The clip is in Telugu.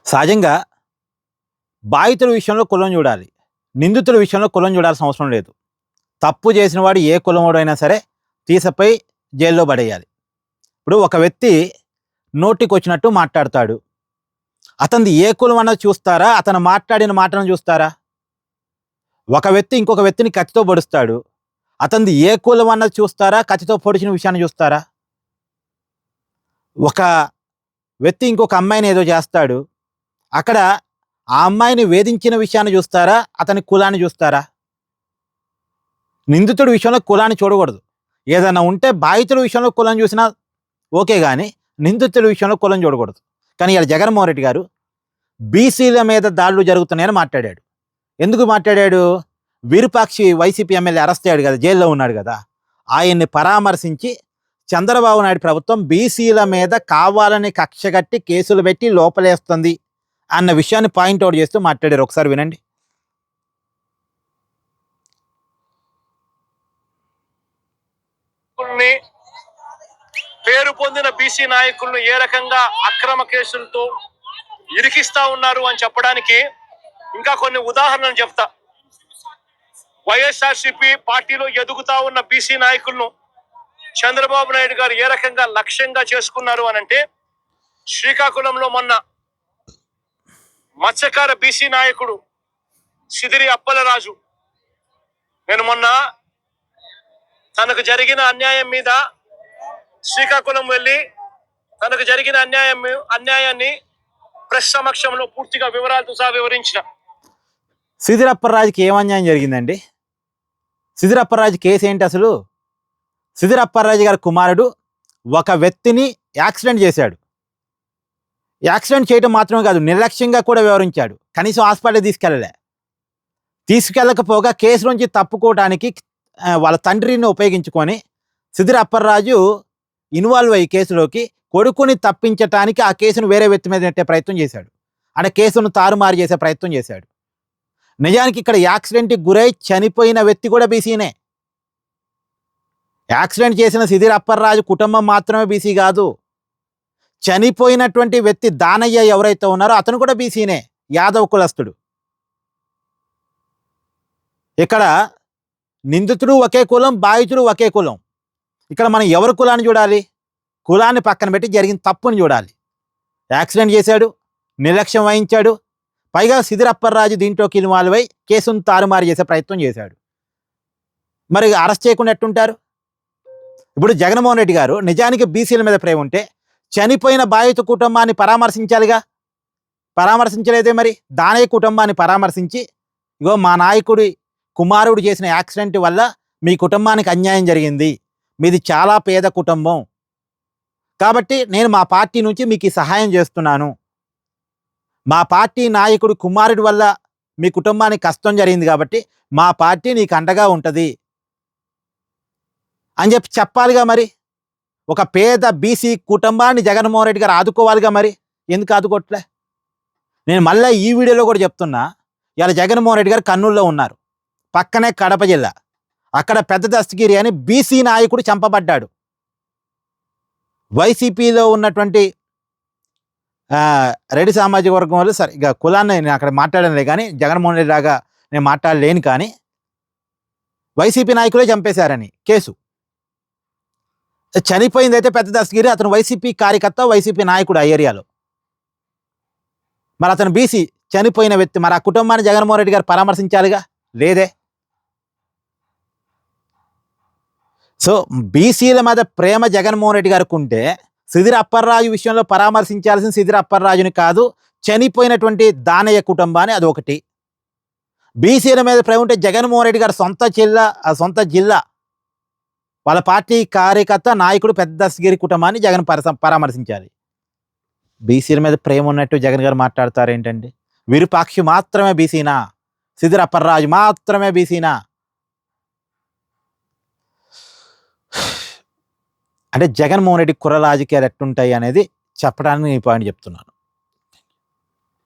సహజంగా బాధితుల విషయంలో కులం చూడాలి. నిందితుల విషయంలో కులం చూడాల్సిన అవసరం లేదు. తప్పు చేసిన వాడు ఏ కులమోడైనా సరే తీసుకుపోయి జైల్లో పడేయాలి. ఇప్పుడు ఒక వ్యక్తి నోటికొచ్చినట్టు మాట్లాడతాడు. అతనిది ఏ కులం అన్నది చూస్తారా? అతను మాట్లాడిన మాటలను చూస్తారా? ఒక వ్యక్తి ఇంకొక వ్యక్తిని కత్తితో పొడుస్తాడు. అతనిది ఏ కులం అన్నది చూస్తారా? కత్తితో పొడిచిన విషయాన్ని చూస్తారా? ఒక వ్యక్తి ఇంకొక అమ్మాయిని ఏదో చేస్తాడు. అక్కడ ఆ అమ్మాయిని వేధించిన విషయాన్ని చూస్తారా? అతని కులాన్ని చూస్తారా? నిందితుడి విషయంలో కులాన్ని చూడకూడదు. ఏదైనా ఉంటే బాధితుల విషయంలో కులం చూసినా ఓకే గానీ, నిందితుడి విషయంలో కులం చూడకూడదు. కానీ ఇయాల జగన్మోహన్ రెడ్డి గారు బీసీల మీద దాడులు జరుగుతున్నాయని మాట్లాడాడు. ఎందుకు మాట్లాడాడు? విరూపాక్షి వైసీపీ ఎమ్మెల్యే అరెస్ట్ అయ్యాడు కదా, జైల్లో ఉన్నాడు కదా, ఆయన్ని పరామర్శించి చంద్రబాబు నాయుడు ప్రభుత్వం బీసీల మీద కావాలని కక్షగట్టి కేసులు పెట్టి లోపలేస్తుంది అన్న విషయాన్ని పాయింట్అవుట్ చేస్తూ మాట్లాడారు. ఒకసారి వినండి. పేరు పొందిన బీసీ నాయకులను ఏ రకంగా అక్రమ కేసులతో ఇరికిస్తా ఉన్నారు అని చెప్పడానికి ఇంకా కొన్ని ఉదాహరణలు చెప్తా. వైఎస్ఆర్సీపీ పార్టీలో ఎదుగుతా ఉన్న బీసీ నాయకులను చంద్రబాబు నాయుడు గారు ఏ రకంగా లక్ష్యంగా చేసుకున్నారు అనంటే, శ్రీకాకుళంలో మొన్న మత్స్యకార బీసీ నాయకుడు సిదిరి అప్పలరాజు, నేను మొన్న తనకు జరిగిన అన్యాయం మీద శ్రీకాకుళం వెళ్ళి తనకు జరిగిన అన్యాయాన్ని ప్రెస్ సమక్షంలో పూర్తిగా వివరాలతో సహా వివరించిన. సిదిరి అప్పలరాజుకి ఏం అన్యాయం జరిగిందండి? సిదిరి అప్పలరాజు కేసు ఏంటి అసలు? సిదిరి అప్పలరాజు గారి కుమారుడు ఒక వ్యక్తిని యాక్సిడెంట్ చేశాడు. యాక్సిడెంట్ చేయడం మాత్రమే కాదు, నిర్లక్ష్యంగా కూడా వివరించాడు. కనీసం హాస్పిటల్ తీసుకెళ్ళకపోగా కేసు నుంచి తప్పుకోవడానికి వాళ్ళ తండ్రిని ఉపయోగించుకొని సిదిరి అప్పలరాజు ఇన్వాల్వ్ అయ్యి కేసులోకి కొడుకుని తప్పించటానికి ఆ కేసును వేరే వ్యక్తి మీద నెట్టే ప్రయత్నం చేశాడు. అంటే కేసును తారుమారు చేసే ప్రయత్నం చేశాడు. నిజానికి ఇక్కడ యాక్సిడెంట్కి గురై చనిపోయిన వ్యక్తి కూడా బీసీనే. యాక్సిడెంట్ చేసిన సిదిరి అప్పలరాజు కుటుంబం మాత్రమే బీసీ కాదు, చనిపోయినటువంటి వ్యక్తి దానయ్య ఎవరైతే ఉన్నారో అతను కూడా బీసీనే, యాదవ్ కులస్తుడు. ఇక్కడ నిందితుడు ఒకే కులం, బాధితుడు ఒకే కులం. ఇక్కడ మనం ఎవరి కులాన్ని చూడాలి? కులాన్ని పక్కన పెట్టి జరిగిన తప్పుని చూడాలి. యాక్సిడెంట్ చేశాడు, నిర్లక్ష్యం వహించాడు, పైగా సిదిరి అప్పలరాజు దీంట్లోకి ఇన్వాల్వ్ అయి కేసును తారుమారు చేసే ప్రయత్నం చేశాడు. మరి అరెస్ట్ చేయకుండా ఎట్టుంటారు? ఇప్పుడు జగన్మోహన్ రెడ్డి గారు నిజానికి బీసీల మీద ప్రేమ ఉంటే చనిపోయిన బాధిత కుటుంబాన్ని పరామర్శించాలిగా. పరామర్శించలేదే. మరి దానయ్య కుటుంబాన్ని పరామర్శించి, ఇగో మా నాయకుడి కుమారుడు చేసిన యాక్సిడెంట్ వల్ల మీ కుటుంబానికి అన్యాయం జరిగింది, మీది చాలా పేద కుటుంబం, కాబట్టి నేను మా పార్టీ నుంచి మీకు సహాయం చేస్తున్నాను, మా పార్టీ నాయకుడు కుమారుడి వల్ల మీ కుటుంబానికి కష్టం జరిగింది కాబట్టి మా పార్టీ నీకు అండగా ఉంటుంది అని చెప్పాలిగా. మరి ఒక పేద బీసీ కుటుంబాన్ని జగన్మోహన్ రెడ్డి గారు ఆదుకోవాలిగా. మరి ఎందుకు ఆదుకోవట్లే? నేను మళ్ళీ ఈ వీడియోలో కూడా చెప్తున్నా, ఇవాళ జగన్మోహన్ రెడ్డి గారు కర్నూలులో ఉన్నారు, పక్కనే కడప జిల్లా. అక్కడ పెద్ద దస్తగిరి అని బీసీ నాయకుడు చంపబడ్డాడు. వైసీపీలో ఉన్నటువంటి రెడ్డి సామాజిక వర్గం వాళ్ళు, సరే ఇక కులాన్ని నేను అక్కడ మాట్లాడలే కానీ, జగన్మోహన్ రెడ్డి లాగా నేను మాట్లాడలేను కానీ, వైసీపీ నాయకులే చంపేశారని కేసు. చనిపోయింది అయితే పెద్ద దస్తగిరి, అతను వైసీపీ కార్యకర్త, వైసీపీ నాయకుడు ఆ ఏరియాలో. మరి అతను బీసీ, చనిపోయిన వ్యక్తి, మరి ఆ కుటుంబాన్ని జగన్మోహన్ రెడ్డి గారు పరామర్శించాలిగా, లేదే. సో బీసీల మీద ప్రేమ జగన్మోహన్ రెడ్డి గారికి ఉంటే సిదిరి అప్పలరాజు విషయంలో పరామర్శించాల్సిన సిదిరి అప్పలరాజుని కాదు, చనిపోయినటువంటి దానయ్య కుటుంబాన్ని, అదొకటి. బీసీల మీద ప్రేమ ఉంటే జగన్మోహన్ రెడ్డి గారు సొంత జిల్లా వాళ్ళ పార్టీ కార్యకర్త నాయకుడు పెద్ద దస్తగిరి కుటుంబాన్ని జగన్ పరామర్శించాలి. బీసీల మీద ప్రేమ ఉన్నట్టు జగన్ గారు మాట్లాడతారేంటండి? విరూపాక్షి మాత్రమే బీసీనా? సిదిరి అప్పలరాజు మాత్రమే బీసీనా? అంటే జగన్మోహన్ రెడ్డి కుల రాజకీయాలు ఎట్టుంటాయి అనేది చెప్పడానికి ఈ పాయింట్ చెప్తున్నాను.